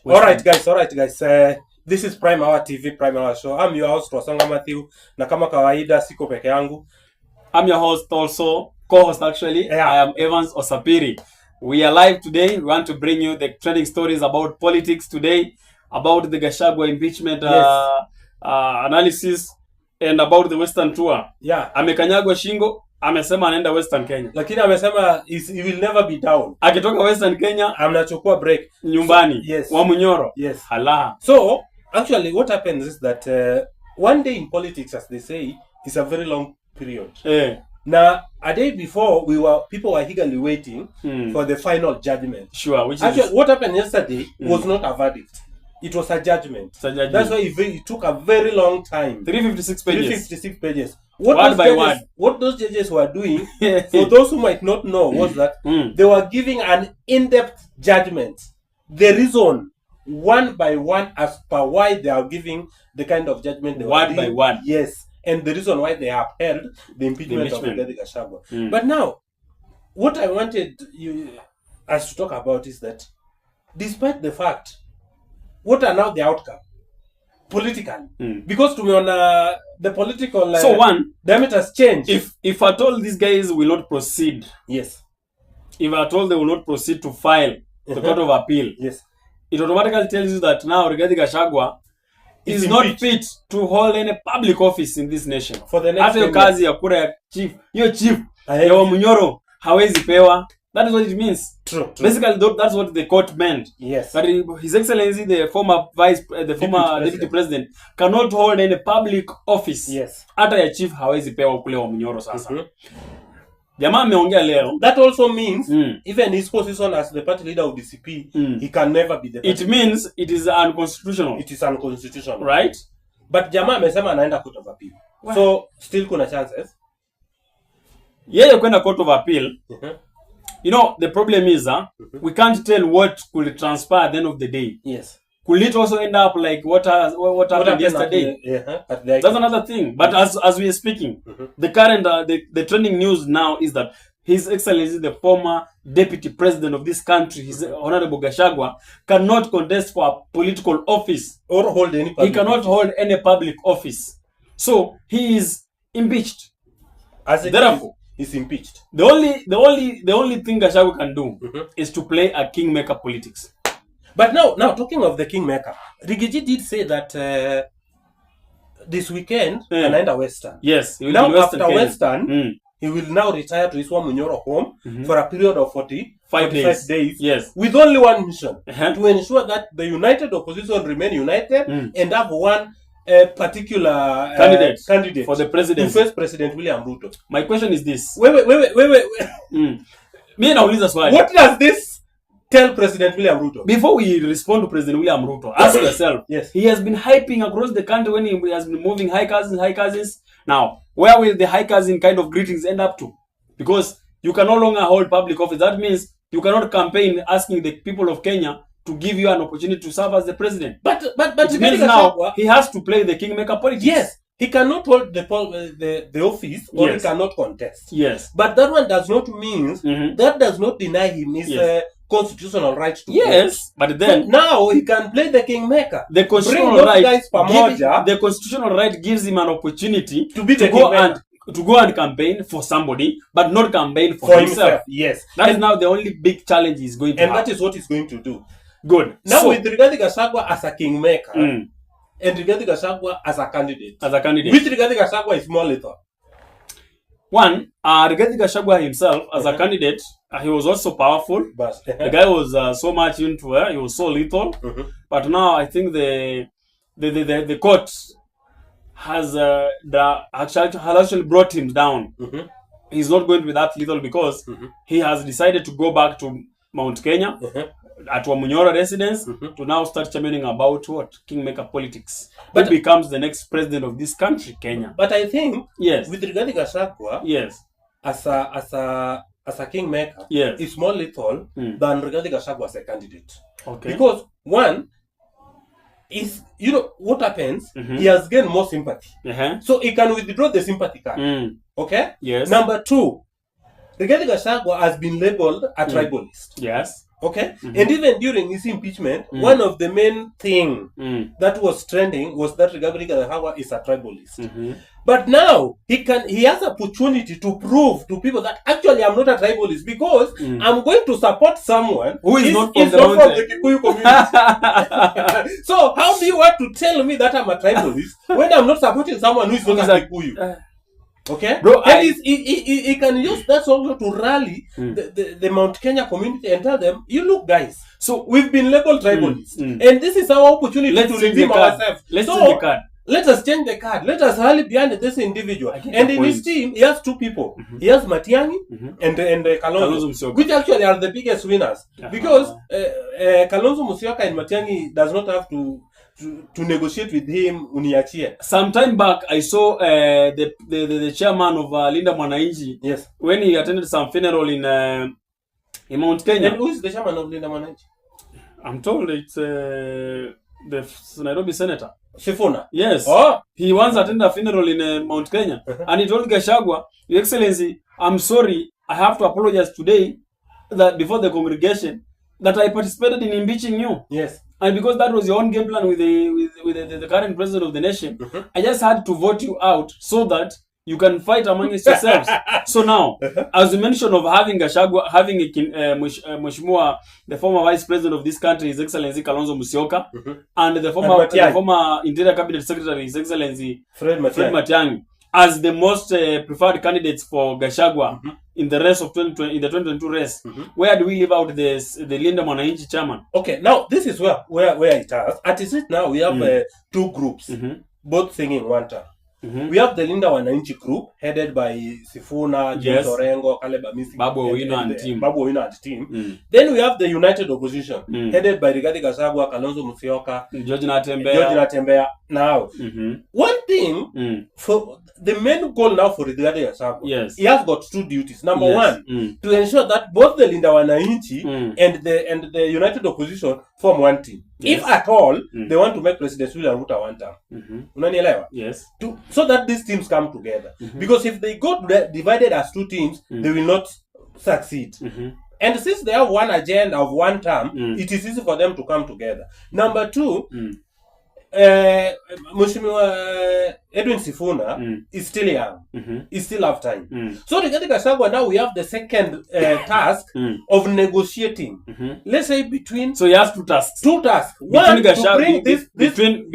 All right, guys. This is Prime Hour TV, Prime Hour Show. I'm your host, Rosanga Matthew. Na kama kawaida, siko peke yangu. I'm your host also, co-host actually. Yeah. I am Evans Osapiri. We are live today. We want to bring you the trending stories about politics today, about the Gachagua impeachment analysis, and about the Western tour. Yeah. Amekanyagwa shingo, amesema anaenda Western Kenya. Lakini amesema he will never be down. Akitoka Western Kenya, amnachukua break nyumbani. So, yes. Wa Munyoro. Yes. Hala. So, actually what happens is that one day in politics, as they say, is a very long period. Now, a day before, people were eagerly waiting for the final judgment. Sure. What happened yesterday was not a verdict. It was a judgment. That's why it took a very long time. 356 pages. 356 pages. What those judges were doing, for those who might not know, was that they were giving an in-depth judgment. The reason, one by one, as per why they are giving the kind of judgment they were giving. One by one. Yes. And the reason why they upheld the impeachment of Gachagua. But now, what I wanted us to talk about is that, despite the fact, what are now the outcome politically? Because the political diameters change. If at all these guys will not proceed, yes. If at all they will not proceed to file the Court of Appeal, yes, it automatically tells you that now Rigathi Gachagua is not fit to hold any public office in this nation. For the next hata kazi ya kura ya chief, hiyo chief ya wa Munyoro hawezi pewa. That is what it means. True. Basically, that's what the court meant. Yes. But His Excellency, the former deputy president, cannot hold any public office. Yes. Hata ya chief hawezi pewa kule wa Munyoro sasa. Jamaa ameongea leo. That also means even his position as the party leader of DCP, he can never be the party It means it is unconstitutional. It is unconstitutional. Right? But jamaa amesema anaenda Court of Appeal. Wow. So still kuna chances. Yeye kwenda Court of Appeal. You know, the problem is we can't tell what could transpire at the end of the day. Yes. Could it also end up like what happened yesterday? That's another thing. But as we are speaking, the current the trending news now is that His Excellency, the former deputy president of this country, His Honorable Gachagua, cannot contest for a political office or hold any public He cannot office. hold any public office. So he is impeached. Therefore, he's impeached. The only thing Gachagua can do is to play a kingmaker politics. But now talking of the kingmaker, Rigiji did say that this weekend anaenda Western. Yes. Now after Western, he will now retire to his Munyoro home for a period of 45 days. Yes. With only one mission, to ensure that the united opposition remain united and have one particular candidate for the presidency to face President William Ruto. My question is this. Wait. Me nauliza swali. What does this tell President William Ruto? Before we respond to President William Ruto, ask yourself. Yes. He has been hyping across the country when he has been moving high cousins. Now, where will the high cousin kind of greetings end up to? Because you can no longer hold public office. That means you cannot campaign asking the people of Kenya to give you an opportunity to serve as the president. But it means now he has to play the kingmaker politics. Yes. He cannot hold the office or he cannot contest. Yes. But that one does not mean that does not deny him his constitutional right to vote. But then so now he can play the kingmaker. The constitutional right gives him an opportunity to go and campaign for somebody, but not campaign for himself. Yes. That is now the only big challenge he's going to have. And that is what he's going to do. Good. Now with Rigathi Gachagua as a kingmaker and Rigathi Gachagua as a candidate. Which Rigathi Gachagua is more lethal? One, Rigathi Gachagua himself as a candidate, he was also powerful. The guy was so much into he was so lethal. But now I think the court has actually brought him down. He's not going to be that lethal because he has decided to go back to Mount Kenya at Munyoro residence to now start championing about what kingmaker politics. But who becomes the next president of this country, Kenya. But I think with Rigathi Gachagua, as a kingmaker, is more lethal than Rigathi Gachagua as a candidate. Okay. Because one is what happens, he has gained more sympathy. So he can withdraw the sympathy card. Okay? Yes. Number two, Rigathi Gachagua has been labeled a tribalist. Yes. Okay? And even during his impeachment, one of the main thing that was trending was that Rigathi Gachagua is a tribalist. But now he has opportunity to prove to people that actually I'm not a tribalist, because I'm going to support someone who is not from the Kikuyu community. So how do you want to tell me that I'm a tribalist when I'm not supporting someone who is not a Kikuyu? Okay, bro, he can use that also to rally the Mount Kenya community and tell them, you look, guys, so we've been labeled tribalists, and this is our opportunity to redeem ourselves. Let us change the card. Let us rally behind this individual. And in his team, he has two people. He has Matiang'i and Kalonzo, which actually are the biggest winners, because Kalonzo Musyoka and Matiang'i does not have to negotiate with him uniachie. Some time back, I saw the chairman of Linda Mwananchi. Yes. When he attended some funeral in Mount Kenya. And who is the chairman of Linda Mwananchi? I'm told it's the Nairobi senator. Sifuna. Yes. Oh. He once attended a funeral in Mount Kenya, and he told Gachagua, Your Excellency, I'm sorry, I have to apologize today that before the congregation that I participated in impeaching you. Yes. And because that was your own game plan with the current president of the nation, I just had to vote you out so that you can fight amongst yourselves. So now, as you mentioned of having Gachagua, having Mheshimiwa, the former vice president of this country, His Excellency Kalonzo Musyoka, and the former Interior Cabinet Secretary, His Excellency Fred Matiang'i, as the most preferred candidates for Gachagua in the race of 2022 race. Where do we leave out the Linda Mwananchi chairman? Okay, now this is where it has. At it now we have two groups, both singing one time. We have the Linda Wananchi group headed by Sifuna, James Orengo, Caleb Amisi, Babu Owino and team. Then we have the United Opposition headed by Rigathi Gachagua, Kalonzo Musyoka, George Natembeya. Now, one thing for the main goal now for Rigathi Gachagua, he has got two duties. Number one, to ensure that both the Linda Wananchi and the United Opposition form one team. If at all they want to make President William Ruto one term. Unanielewa? Yes. So that these teams come together. Because if they go divided as two teams, they will not succeed. And since they have one agenda of one term, it is easy for them to come together. Number two, Mheshimiwa Edwin Sifuna is still young. He still have time. So Rigathi Gachagua, now we have the second task of negotiating. Let's say between. So he has two tasks. One, to bring this between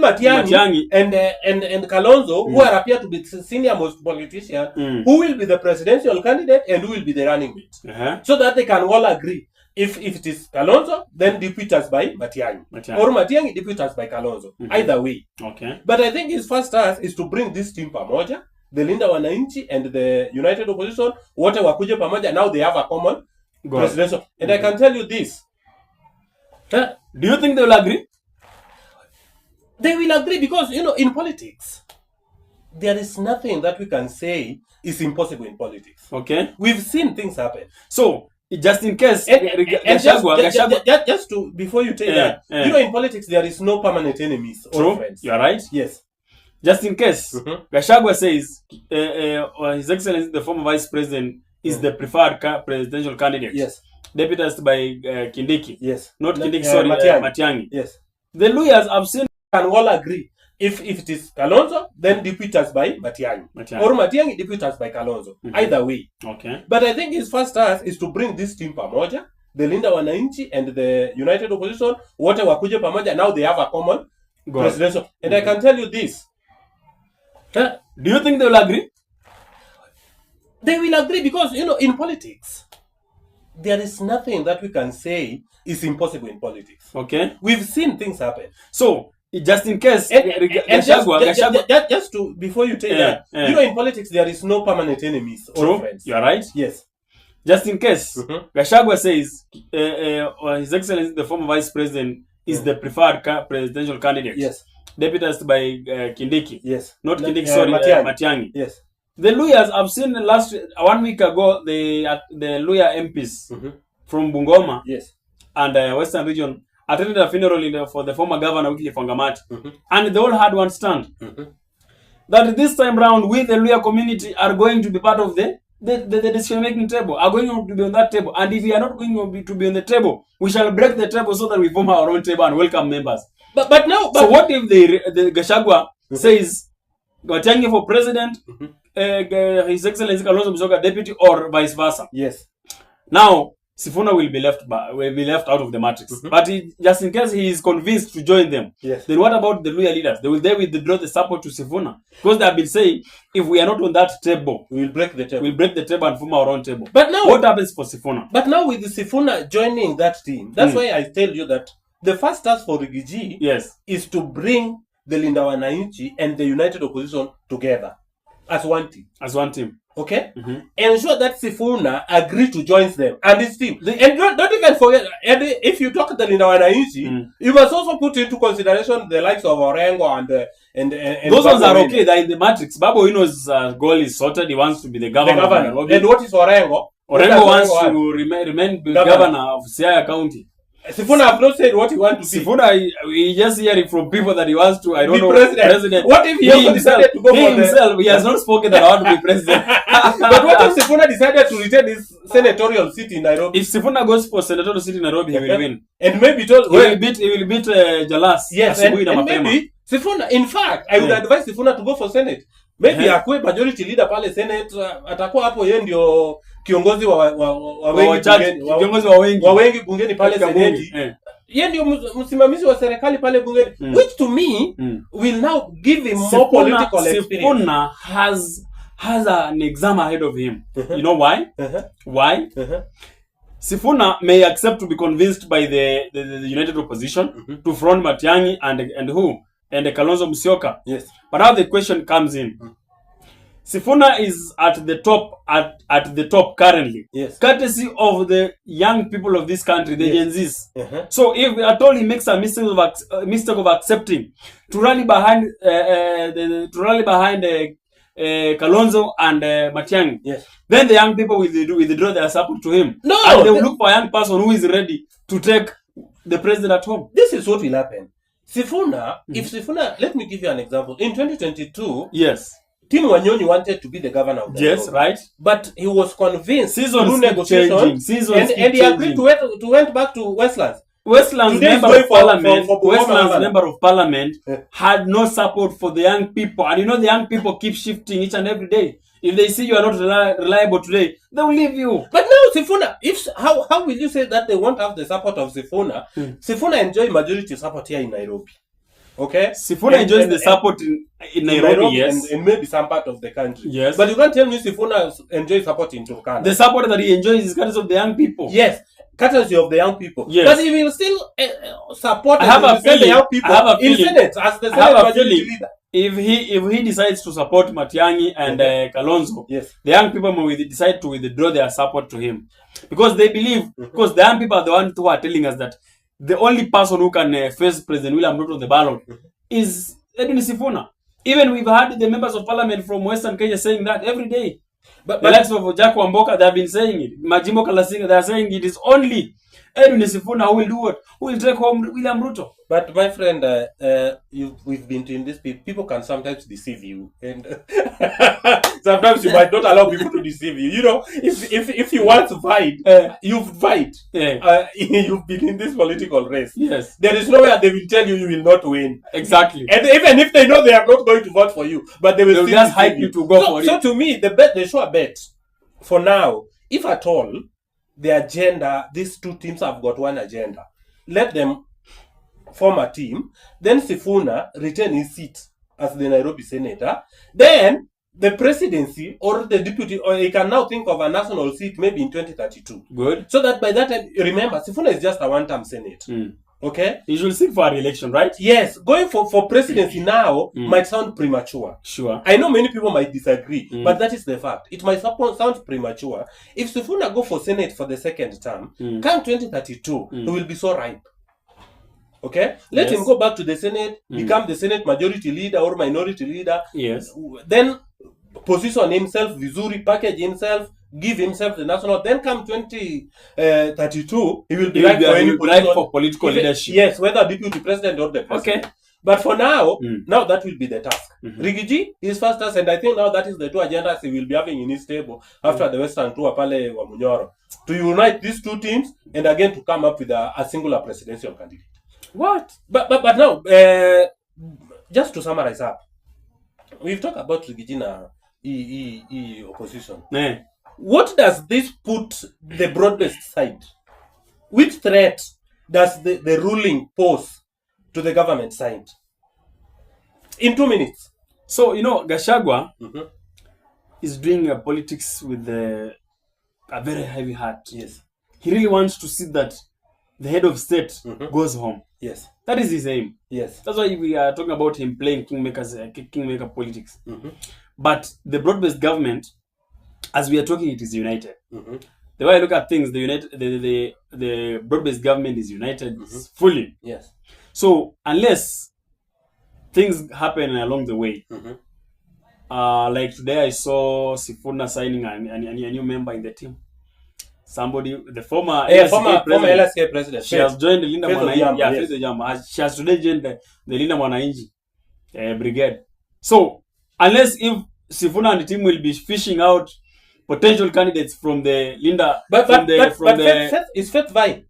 Matiang'i and Kalonzo, who appear to be the senior most politician, who will be the presidential candidate and who will be the running mate, so that they can all agree. If it is Kalonzo, then deputers by Matiang'i. Or Matiang'i deputers by Kalonzo. Either way. Okay. But I think his first task is to bring this team pamoja, the Linda Wananchi and the United Opposition, wote wakuje pamoja. Now they have a common presidential. And I can tell you this. Do you think they will agree? They will agree because, in politics, there is nothing that we can say is impossible in politics. Okay. We've seen things happen. So, just in case, just to before you take that, in politics there is no permanent enemies or friends. You are right. Yes. Just in case, Gachagua says His Excellency the former vice president is the preferred presidential candidate. Yes. Deputized by Kindiki. Yes. Not Kindiki. Sorry, Matiang'i. Yes. The lawyers have seen can all agree. If it is Kalonzo, then deputers by Matiang'i. Or Matiang'i deputers by Kalonzo. Either way. Okay. But I think his first task is to bring this team pamoja, the Linda Wananchi and the United Opposition, wote wakuje pamoja. Now they have a common presidential. And I can tell you this. Do you think they will agree? They will agree because, in politics, there is nothing that we can say is impossible in politics. Okay. We've seen things happen. So, just in case, just to before you take that, in politics there is no permanent enemies or friends. You are right. Yes. Just in case, Gachagua says His Excellency the former vice president is the preferred presidential candidate. Yes. Deputized by Kindiki. Yes. Not Kindiki. Sorry, Matiang'i. Yes. The lawyers I've seen 1 week ago the lawyer MPs from Bungoma. Yes. And Western Region attended a funeral for the former governor Wycliffe Wangamati, and they all had one stand that this time round we the Luhya community are going to be part of the the decision-making table are going to be on that table. And if we are not going to be on the table, we shall break the table so that we form our own table and welcome members. But now... So what if the Gachagua says, Matiang'i for president, His Excellency Kalonzo Musyoka deputy, or vice versa? Yes. Now, Sifuna will be left out of the matrix. But just in case he is convinced to join them, yes, then what about the Luya leaders? They withdraw the support to Sifuna, because they have been saying, if we are not on that table, we will break the table. We'll break the table and form our own table. But now, what happens for Sifuna? But now with Sifuna joining that team, that's why I tell you that the first task for Rigiji is to bring the Linda Wananchi and the United Opposition together as one team. As one team. Okay? Ensure that Sifuna agree to join them and his team. And don't even forget, if you talk to the Linda Wananchi, you must also put into consideration the likes of Orengo and those ones are okay. They're in the matrix. Babu Ino's goal is sorted. He wants to be the governor. And what is Orengo? Orengo wants to remain governor of Siaya County. Sifuna have not said what he wants to be. Sifuna, we just hear it from people that he wants to, president. What if he also decided to go for himself, he has not spoken that I want to be president. But what if Sifuna decided to retain his senatorial seat in Nairobi? If Sifuna goes for senatorial seat in Nairobi, he will win. And maybe he will beat Jalas. Yes, and maybe Sifuna, in fact, I would advise Sifuna to go for Senate. Maybe akue majority leader pale Senate, atakuwa hapo yeye ndio kiongozi wa wengi bungeni pale Senate. Yeye ndio msimamizi wa serikali pale bungeni, which to me will now give him more political experience. Sifuna has an exam ahead of him. You know why? Why? Sifuna may accept to be convinced by the United Opposition to front Matiang'i and who? And Kalonzo Musyoka. Yes. But now the question comes in. Sifuna is at the top currently. Yes. Courtesy of the young people of this country, the Gen Zs. So if at all he makes a mistake of accepting to rally behind Kalonzo and Matiang'i, yes, then the young people will withdraw their support to him. No, and they will look for a young person who is ready to take the president at home. This is what will happen. Sifuna, if Sifuna, let me give you an example. In 2022, yes, Tim Wanyonyi wanted to be the governor of the yes, road. Right. But he was convinced through negotiations, and he agreed to went back to Westlands. Westlands member of parliament had no support for the young people, and you know the young people keep shifting each and every day. If they see you are not reliable today, they will leave you. But now Sifuna, how will you say that they won't have the support of Sifuna? Sifuna enjoy majority support here in Nairobi. Okay? Sifuna enjoys the support in Nairobi, yes. And maybe some part of the country. Yes. But you can't tell me Sifuna enjoys support in Turkana. The support that he enjoys is courtesy of the young people. Yes. Courtesy of the young people. Yes. But he will still support the young people in Senate as the Senate majority leader. If he decides to support Matiang'i and Kalonzo, yes, the young people will decide to withdraw their support to him. Because they believe, because the young people are the ones who are telling us that the only person who can face President William Ruto on the ballot is Edwin Sifuna. Even we've had the members of parliament from Western Kenya saying that every day. But the likes of Jachagua Mboka, they have been saying it. Majimbo Kalasinga, they are saying it is only Edwin Sifuna who will do what? Who will take home William Ruto. But my friend, we've been doing this. People can sometimes deceive you, and sometimes you might not allow people to deceive you. You know, if you want to fight, you fight. Yeah. You've been in this political race. Yes. There is nowhere they will tell you will not win. Exactly. And even if they know they are not going to vote for you, but they will just hype you to go for it. So to me, the sure bet for now, if at all, the agenda, these two teams have got one agenda. Let them form a team. Then Sifuna retain his seat as the Nairobi senator. Then the presidency or the deputy, or he can now think of a national seat maybe in 2032. Good. So that by that time, remember, Sifuna is just a one-term senate. Okay? You should seek for a re-election, right? Yes. Going for presidency now might sound premature. Sure. I know many people might disagree, but that is the fact. It might sound premature. If Sifuna go for Senate for the second term, come 2032, he will be so ripe. Okay? Let him go back to the Senate, become the Senate majority leader or minority leader. Yes. Then position himself, vizuri, package himself, give himself the national. Then come 2032, he will be ripe for any political leadership. Yes, whether deputy president or the president. Okay. But for now, now that will be the task. Rigiji is first task, and I think now that is the two agendas he will be having in his table after the Western tour pale wa Munyoro, to unite these two teams and again to come up with a singular presidential candidate. What? But now, just to summarize up, we've talked about Rigiji na opposition. What does this put the broad-based side? Which threat does the ruling pose to the government side? In 2 minutes. So, Gachagua is doing politics with a very heavy heart. Yes. He really wants to see that the head of state goes home. Yes. That is his aim. Yes. That's why we are talking about him playing kingmaker politics. But the broad-based government, as we are talking, it is united. The way I look at things, the broad-based government is united fully. Yes. So unless things happen along the way, like today I saw Sifuna signing a new member in the team. Somebody, the former LSK president. She has joined the Linda Mwananchi. She has today joined the Linda Mwananchi brigade. So unless if Sifuna and the team will be fishing out potential candidates from the Linda, is Faith vying?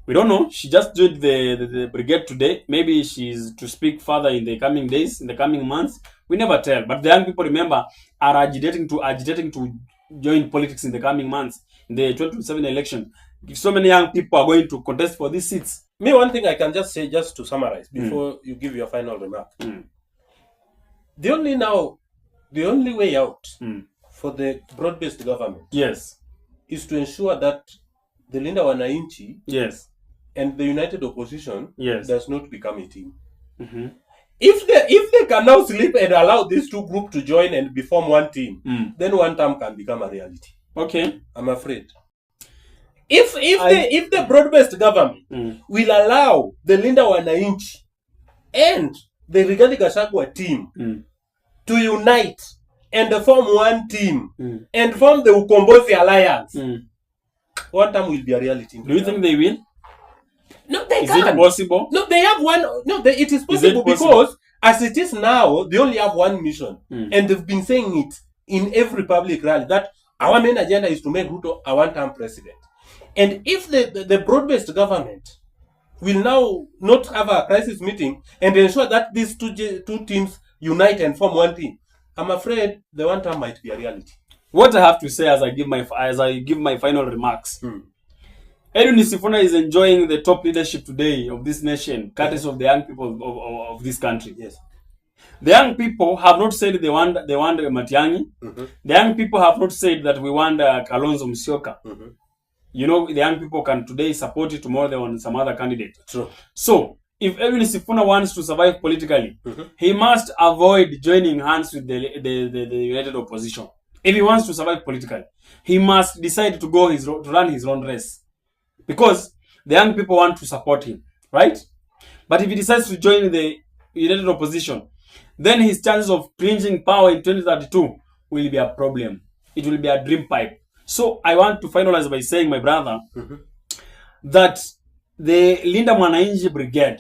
We don't know. She just joined the brigade today. Maybe she's to speak further in the coming days, in the coming months. We never tell. But the young people, remember, are agitating to join politics in the coming months, in the 2027 election. So many young people are going to contest for these seats. One thing I can just say, just to summarize, before you give your final remark. The only way out for the broad-based government, is to ensure that the Linda Wananchi, and the united opposition, does not become a team. If they can now sleep and allow these two groups to join and form one team, then one term can become a reality. Okay, I'm afraid. If the broad-based government will allow the Linda Wananchi and the Rigathi Gachagua team to unite and form one team and form the Ukombozi Alliance, one time will be a reality. Do you think they will? No, they can't. Is it possible? No, they have one. No, it is possible because as it is now, they only have one mission, and they've been saying it in every public rally that our main agenda is to make Ruto a one-term president. And if the broad-based government will now not have a crisis meeting and ensure that these two teams unite and form one team, I'm afraid the one term might be a reality. What I have to say as I give my final remarks, Edwin Sifuna is enjoying the top leadership today of this nation, courtesy of the young people of this country. Yes. The young people have not said they want Matiang'i. The young people have not said that we want Kalonzo Musyoka. The young people can today support it, tomorrow they want some other candidate. True. So, if Edwin Sifuna wants to survive politically, he must avoid joining hands with the united opposition. If he wants to survive politically, he must decide to run his own race. Because the young people want to support him, right? But if he decides to join the united opposition, then his chances of clinching power in 2032 will be a problem. It will be a dream pipe. So I want to finalize by saying, my brother, that the Linda Mwananchi brigade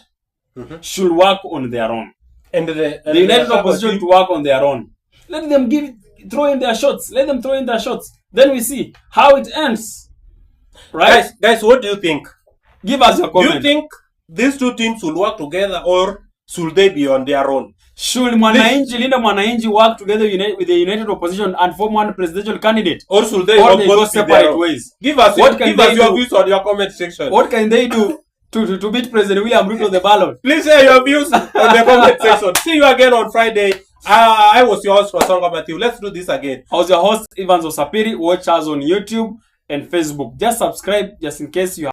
should work on their own. And the united opposition to work on their own. Let them throw in their shots. Let them throw in their shots. Then we see how it ends. Right? Guys, what do you think? Give us your comment. Do you think these two teams will work together or should they be on their own? Should Linda Mwananchi work together with the united opposition and form one presidential candidate? Or should they go separate ways? Give us your views on your comment section. What can they do to beat President William Ruto the ballot? Please share your views on the comment section. See you again on Friday. I was your host, Wasonga Matthew. Let's do this again. I was your host, Evans Osapiri. Watch us on YouTube and Facebook. Just subscribe just in case you have